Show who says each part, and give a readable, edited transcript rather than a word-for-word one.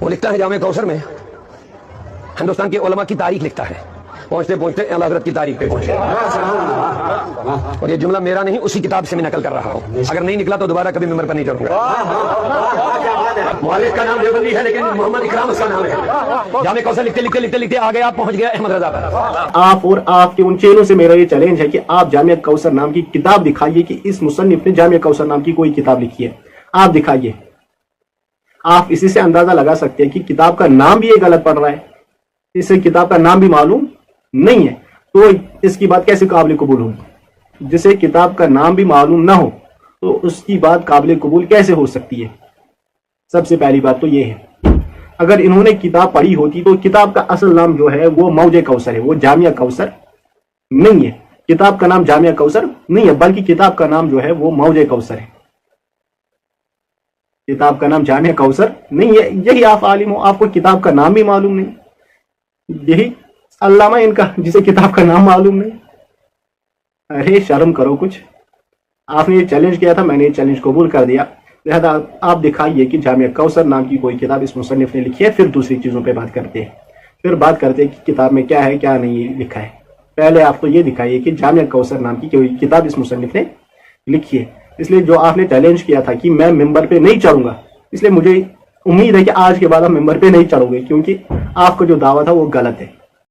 Speaker 1: وہ لکھتا ہے جامع کوثر میں ہندوستان کے علماء کی تاریخ لکھتا ہے، پہنچتے پہنچتے اعلی حضرت کی تاریخ پہ پہنچے، اور یہ جملہ میرا نہیں اسی کتاب سے میں نقل کر رہا ہوں، اگر نہیں نکلا تو دوبارہ کبھی ممبر پر نہیں چڑھوں گا۔ مؤلف کا نام دیوبندی ہے لیکن محمد اکرام اس کا نام ہے۔ جامع کوثر لکھتے لکھتے لکھتے لکھتے آگے آپ پہنچ گیا احمد رضا پر۔
Speaker 2: آپ اور آپ کے ان چینوں سے میرا یہ چیلنج ہے کہ آپ جامع کوثر نام کی کتاب دکھائیے کہ اس مصنف نے جامع کوثر نام کی کوئی کتاب لکھی ہے، آپ دکھائیے۔ آپ اسی سے اندازہ لگا سکتے ہیں کہ کتاب کا نام بھی یہ غلط پڑ رہا ہے، اسے کتاب کا نام بھی معلوم نہیں ہے، تو اس کی بات کیسے قابل قبول ہوگی؟ جسے کتاب کا نام بھی معلوم نہ ہو تو اس کی بات قابل قبول کیسے ہو سکتی ہے؟ سب سے پہلی بات تو یہ ہے، اگر انہوں نے کتاب پڑھی ہوتی تو کتاب کا اصل نام جو ہے وہ موج کوثر ہے، وہ جامع کوثر نہیں ہے۔ کتاب کا نام جامع کوثر نہیں ہے، بلکہ کتاب کا نام جو ہے وہ موج کوثر ہے، کتاب کا نام جامع کوثر نہیں ہے۔ یہی آپ عالم ہو، آپ کو کتاب کا نام بھی معلوم نہیں، یہی علامہ ان کا جسے کتاب کا نام معلوم نہیں۔ ارے شرم کرو کچھ، آپ نے یہ چیلنج کیا تھا، میں نے یہ چیلنج قبول کر دیا، لہذا آپ دکھائیے کہ جامع کوثر نام کی کوئی کتاب اس مصنف نے لکھی ہے، پھر دوسری چیزوں پہ بات کرتے ہیں، پھر بات کرتے ہیں کہ کتاب میں کیا ہے کیا نہیں لکھا ہے۔ پہلے آپ تو یہ دکھائیے کہ جامع کوثر نام کی کوئی کتاب اس مصنف نے لکھی ہے۔ اس لیے جو آپ نے چیلنج کیا تھا کہ میں ممبر پہ نہیں چڑھوں گا، اس لیے مجھے امید ہے کہ آج کے بعد آپ ممبر پہ نہیں چڑھو گے، کیونکہ آپ کا جو دعویٰ تھا وہ غلط ہے۔